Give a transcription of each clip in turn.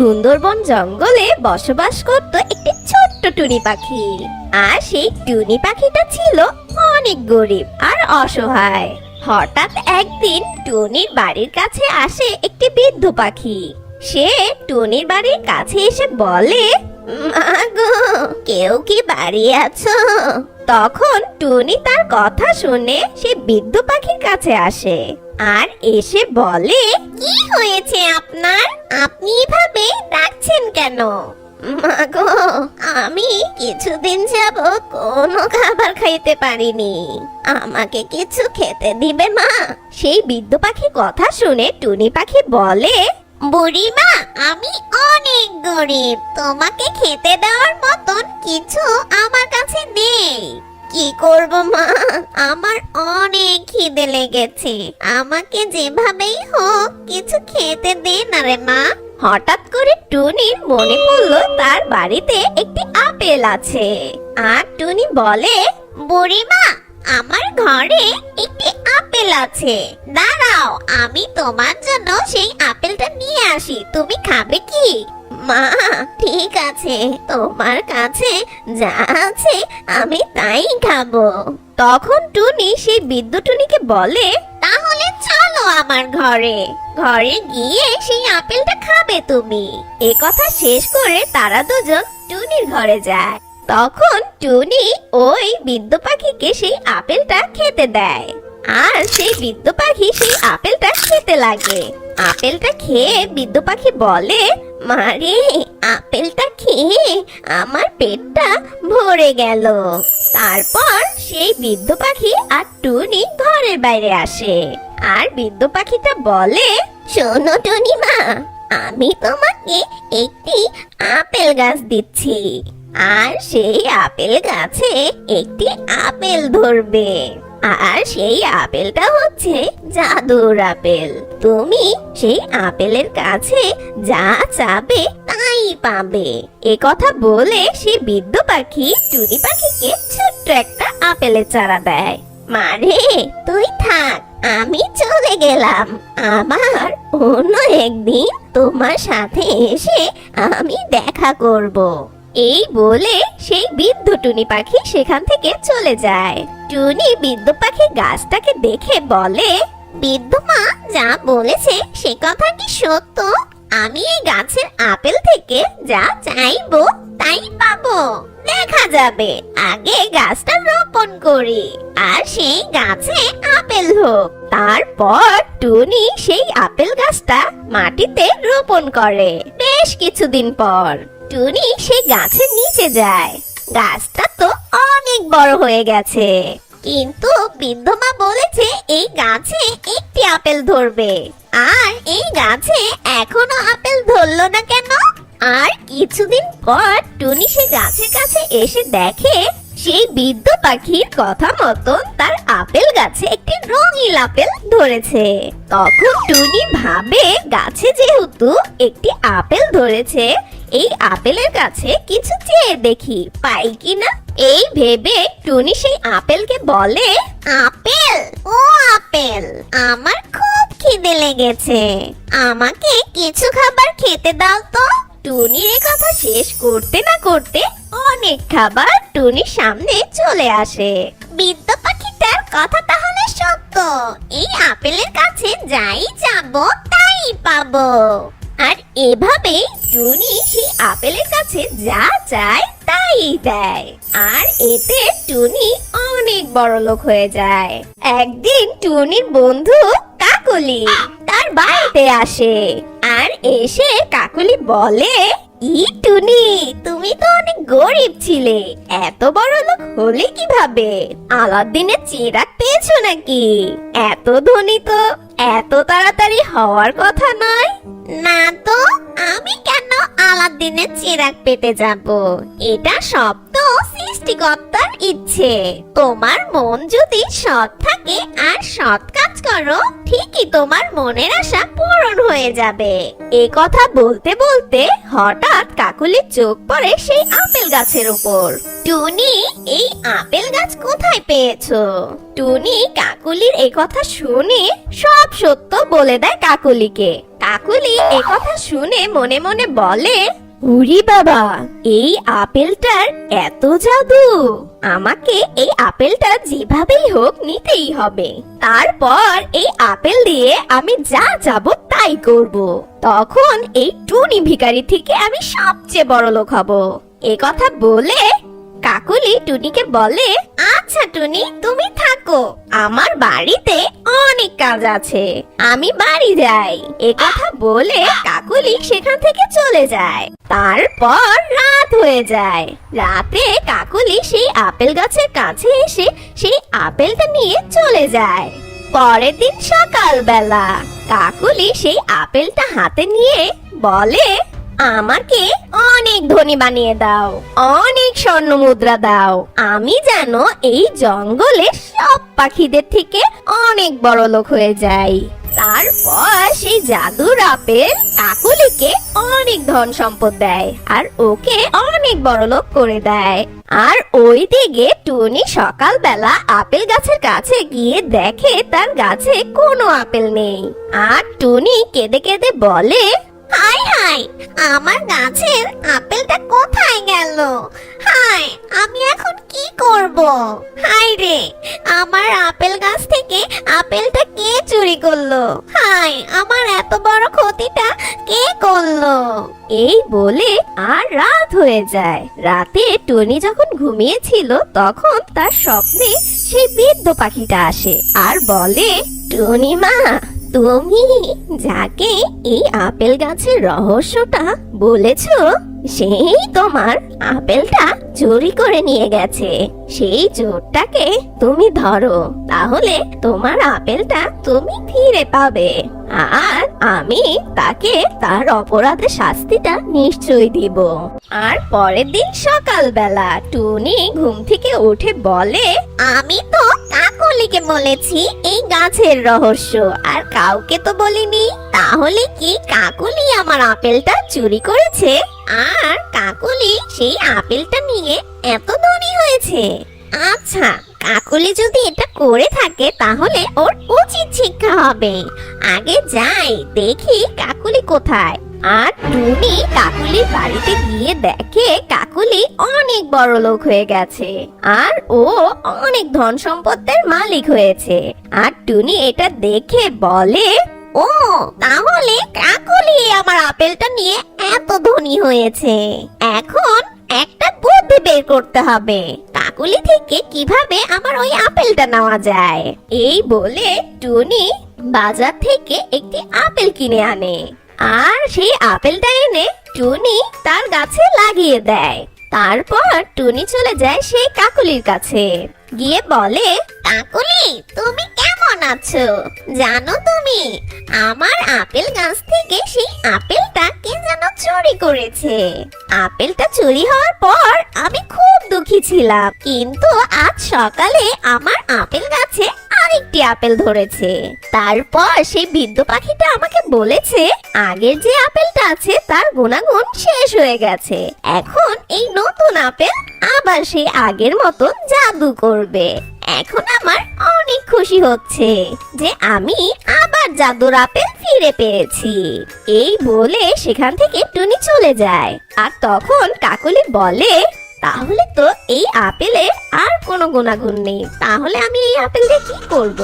সুন্দরবন জঙ্গলে বসবাস করত একটি ছোট্ট টুনি পাখি। আর সেই টুনি পাখিটা ছিল অনেক গরিব আর অসহায়। হঠাৎ একদিন টুনির বাড়ির কাছে আসে একটি বৃদ্ধ পাখি। সে টুনির বাড়ির কাছে এসে বলে, মা গো, কেউ কি বাড়ি আছো? তখন টুনি তার কথা শুনে সে বৃদ্ধ পাখির কাছে আসে আর এসে বলে, কি হয়েছে আপনার? আপনি এভাবে ডাকছেন কেন? মাগো, আমি কিছুদিন যাবত কোনো খাবার খাইতে পারিনি, আমাকে কিছু খেতে দিবে মা? সেই বৃদ্ধ পাখির কথা শুনে টুনি পাখি বলে, বুড়িমা, আমি অনেক গরিব, তোমাকে খেতে দেওয়ার মতন কিছু আমার কাছে নেই। কি করব মা, আমার অনেক খিদে লেগেছে, আমাকে যেভাবেই হোক কিছু খেতে দে না রে মা। হঠাৎ করে টুনির মনে পড়লো তার বাড়িতে একটি আপেল আছে। আর টুনি বলে, বুড়িমা, আমার ঘরে একটি আপেল আছে, দাঁড়াও, আমি তোমার জন্য সেই আপেলটা নিয়ে আসি, তুমি খাবে কি? মা, ঠিক আছে, তোমার কাছে যা আছে আমি তাই খাবো। তখন টুনি সেই বৃদ্ধ টুনিকে বলে, তাহলে চলো আমার ঘরে, ঘরে গিয়ে সেই আপেলটা খাবে তুমি। এ কথা শেষ করে তারা দুজন টুনির ঘরে যায়। তখন টুনি ওই বৃদ্ধ পাখিকে সেই আপেলটা খেতে দেয়। আর সেই বৃদ্ধ পাখি সেই আপেলটা খেতে লাগে। আপেলটা খেয়ে বৃদ্ধ পাখি বলে, মারে, আপেলটা খেয়ে আমার পেটটা ভরে গেল। তারপর সেই বৃদ্ধ পাখি আর টুনি ঘরের বাইরে আসে। আর বৃদ্ধ পাখিটা বলে, শোনো টুনি মা, আমি তোমাকে একটি আপেল গাছ দিচ্ছি, আর সেই আপেল গাছে একটি আপেল ধরবে। আর সেই আপেলটা হচ্ছে জাদুর আপেল। তুমি সেই আপেলের কাছে যা চাবে তাই পাবে। এ কথা বলে সেই বৃদ্ধ পাখি টুনি পাখিকে ছোট্ট একটা আপেলের চারা দেয়। মারে, তুই থাক, আমি চলে গেলাম, আমার অন্য একদিন তোমার সাথে এসে আমি দেখা করব। এই বলে সেই বৃদ্ধ টুনি পাখি সেখান থেকে চলে যায়। টুনি বৃদ্ধ পাখি গাছটাকে দেখে বলে, বৃদ্ধ মা যা বলেছে সে কথা কি সত্য? আমি এই গাছের আপেল থেকে যা চাইবো তাই পাবো? দেখা যাবে, আগে গাছটা রোপণ করি, আর সেই গাছে আপেল হোক। তারপর টুনি সেই আপেল গাছটা মাটিতে রোপণ করে। বেশ কিছুদিন পর টুনি সেই গাছের নিচে যায়। গাছটা তো অনেক বড় হয়ে গেছে, কিন্তু বৃদ্ধ মা বলেছে এই গাছে একটি আপেল ধরবে, আর এই গাছে এখনো আপেল ধরলো না কেন? আর কিছুদিন পর টুনি সেই গাছের কাছে এসে দেখে সেই বৃদ্ধ পাখির কথা মতন তার আপেল গাছে একটি রঙিন আপেল ধরেছে। তখন টুনি ভাবে, গাছে যেহেতু একটি আপেল ধরেছে, এই আপেলের কাছে কিছু চেয়ে দেখি পাই কিনা। এই ভেবে টুনি সেই আপেলকে বলে, আপেল, ও আপেল, আমার খুব খিদে লেগেছে, আমাকে কিছু খাবার খেতে দাও তো। টুনির এই কথা শেষ করতে না করতে অনেক খাবার টুনির সামনে চলে আসে। বৃদ্ধ পাখিটার কথা তাহলে সত্য, এই আপেলের কাছে যাই যাবো তাই পাবো। আর এভাবে টুনি সেই আপেলের কাছে যা চায় তাই দেয়। আর এতে টুনি অনেক বড় লোক হয়ে যায়। একদিন টুনির বন্ধু কাকলি তার বাড়িতে আসে। আর এসে কাকলি বলে, ই টুনি, তুমি তো অনেক গরিব ছিলে, এত বড় লোক হলে কিভাবে? আলাদিনের চিরাগ পেয়েছো নাকি? এত ধনী তো এত তাড়াতাড়ি হওয়ার কথা নয়। না তো, আমি কেন আলাদিনের চিরাগ পেতে যাব? এটা সব তো সৃষ্টিকর্তার ইচ্ছে। তোমার মন যদি সৎ থাকে আর সৎ কাজ করো, ঠিকই তোমার মনের আশা পূরণ হয়ে যাবে। এ কথা বলতে বলতে হঠাৎ কাকুলির চোখ পড়ে সেই আপেল গাছের উপর। টুনি, এই আপেল গাছ কোথায় পেয়েছো? টুনি কাকুলির এই কথা শুনে সব সত্য বলে দেয় কাকুলিকে। কাকুলি এই কথা শুনে মনে মনে বলে, উরি বাবা, এই আপেলটার এত জাদু! আমাকে এই আপেলটা যেভাবেই হোক নিতেই হবে। তারপর এই আপেল দিয়ে আমি যা চাবো তাই করব। তখন এই টুনি ভিখারি থেকে আমি সবচেয়ে বড় লোক হব। এ কথা বলে কাকুলি টুনিকে বলে, আচ্ছা টুনি, তুমি থাকো, আমার বাড়িতে অনেক কাজ আছে, আমি বাড়ি যাই। এ কথা বলে কাকুলি সেখান থেকে চলে যায়। তারপর রাত হয়ে যায়। রাতে কাকুলি সেই আপেল গাছের কাছে এসে সেই আপেলটা নিয়ে চলে যায়। পরের দিন সকালবেলা কাকুলি সেই আপেলটা হাতে নিয়ে বলে, আমাকে অনেক ধনী বানিয়ে দাও, অনেক স্বর্ণ মুদ্রা দাও, আমি যেন এই জঙ্গলে সব পাখিদের থেকে অনেক বড় লোক হয়ে যাই। তারপর সেই জাদুর আপেল কাকুলিকে অনেক ধন সম্পদ দেয় আর ওকে অনেক বড় লোক করে দেয়। আর ওই দিকে টুনি সকালবেলা আপেল গাছের কাছে গিয়ে দেখে তার গাছে কোনো আপেল নেই। আর টুনি কেঁদে কেঁদে বলে, হায় হায়, আমার গাছের আপেলটা কোথায় গেল? হায়, আমি এখন কি করব? হায় রে, আমার আপেল গাছ থেকে আপেলটা কে চুরি করলো? হায়, আমার এত বড় ক্ষতিটা কে করলো? এই বলে আর রাত হয়ে যায়। রাতে টুনি যখন ঘুমিয়েছিল তখন তার স্বপ্নে সেই বৃদ্ধ পাখিটা আসে আর বলে, টুনি মা, তুমি যাকে এই আপেল গাছের রহস্যটা বলেছো সেই তোমার আপেলটা চুরি করে নিয়ে গেছে। সেই চোরটাকে তুমি ধরো, তাহলে তোমার আপেলটা তুমি ফিরে পাবে। আর আমি তাকে তার অপরাধের শাস্তিটা নিশ্চয়ই দিব। আর পরের দিন সকালবেলা টুনি ঘুম থেকে উঠে বলে, আমি তো কাকলিকে বলেছি এই গাছের রহস্য, আর কাউকে তো বলিনি। তাহলে কি কাকলি আমার আপেলটা চুরি করেছে আর কাকলি সেই আপেলটা নিয়ে এত ধনী হয়েছে? আচ্ছা, কাকলি যদি এটা করে থাকে তাহলে ওর উচিত শিক্ষা হবে। আগে যাই, দেখি কাকলি কোথায়। আর টুনি কাকুলির বাড়িতে গিয়ে দেখে কাকুলি অনেক বড় লোক হয়ে গেছে আর ও অনেক ধন সম্পদের মালিক হয়েছে। আর টুনি এটা দেখে বলে, ও তাহলে কাকলি আমার আপেলটা নিয়ে এত ধনী হয়েছে। এখন একটা বুদ্ধি বের করতে হবে, কাকলি থেকে কিভাবে আমার ওই আপেলটা নেওয়া যায়। এই বলে টুনি বাজার থেকে একটি আপেল কিনে আনে আর সেই আপেলটা এনে টুনি তার গাছে লাগিয়ে দেয়। তারপর টুনি চলে যায় সেই কাকলির কাছে, গিয়ে বলে, কাকলি, তুমি কেমন আছো? জানো তুমি, আমার আপেল গাছ থেকে সেই আপেলটা কে যেন চুরি করেছে। আপেলটা চুরি হওয়ার পর আমি খুব দুঃখী ছিলাম, কিন্তু আজ সকালে আমার আপেল গাছে আরেকটি আপেল ধরেছে। তারপর সেই বৃদ্ধ পাখিটা আমাকে বলেছে আগের যে আপেলটা আছে তার গুণাগুণ শেষ হয়ে গেছে, এখন এই নতুন আপেল আবার সেই আগের মতন জাদু করবে। এখন আমার অনেক খুশি হচ্ছে যে আমি আবার জাদুর আপেল ফিরে পেয়েছি। এই বলে সেখান থেকে টুনি চলে যায়। আর তখন কাকলি বলে, তাহলে তো এই আপেলে আর কোনো গুণাগুণ নেই, তাহলে আমি এই আপেল দিয়ে কি করব?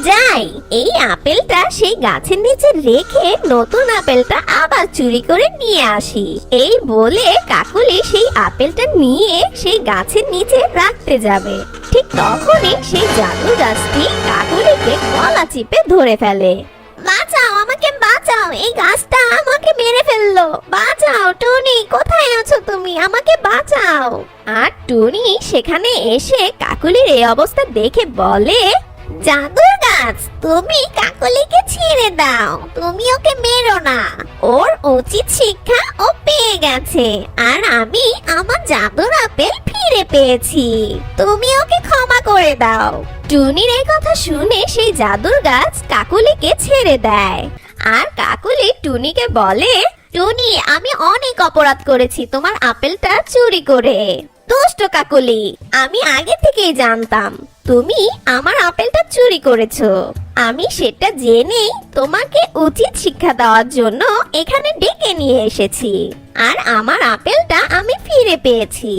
যাই, এই আপেলটা সেই গাছের নিচে রেখে নতুন আপেলটা আবার চুরি করে নিয়ে আসি। এই বলে কাকলি সেই আপেলটা নিয়ে সেই গাছের নিচে রাখতে যাবে। ঠিক তখনই সেই জাদু গাছটি কাকলিকে গলা চিপে ধরে ফেলে। বাঁচাও, আমাকে বাঁচাও, এই গাছটা আমাকে মেরে ফেললো, বাঁচাও। টুনি, কোথায় আছো তুমি? আমাকে বাঁচাও। আর টুনি সেখানে এসে কাকলির এই অবস্থা দেখে বলে, জাদুর গাছ, তুমি কাকলিকে ছেড়ে দাও, তুমি ওকে মেরো না, ওর উচিত শিক্ষা ও পেয়ে গেছে, আর আমি আমার জাদুর আপেল ফিরে ফিরে পেয়েছি, তুমি ওকে ক্ষমা করে দাও। টুনির এই কথা শুনে সেই জাদুর গাছ কাকুলিকে ছেড়ে দেয়। আর কাকুলি টুনিকে বলে, টুনি, আমি অনেক অপরাধ করেছি তোমার আপেলটা চুরি করে। দুষ্ট কাকুলি, আমি আগে থেকেই জানতাম তুমি আমার আপেলটা চুরি করেছো। আমি সেটা জেনেই তোমাকে উচিত শিক্ষা দেওয়ার জন্য এখানে ডেকে নিয়ে এসেছি। আর আমার আপেলটা আমি ফিরে পেয়েছি।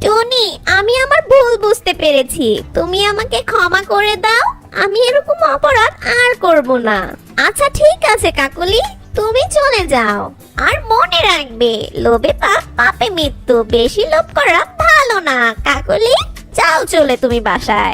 টনি, আমি আমার ভুল বুঝতে পেরেছি, তুমি আমাকে ক্ষমা করে দাও। আমি এরকম অপরাধ আর করব না। আচ্ছা ঠিক আছে কাকুলি, তুমি চলে যাও। আর মনে রাখবে, লোভে পাপ, পাপে মৃত্যু। বেশি লোভ করা ভালো না কাকুলি। যাও চলে তুমি বাসায়।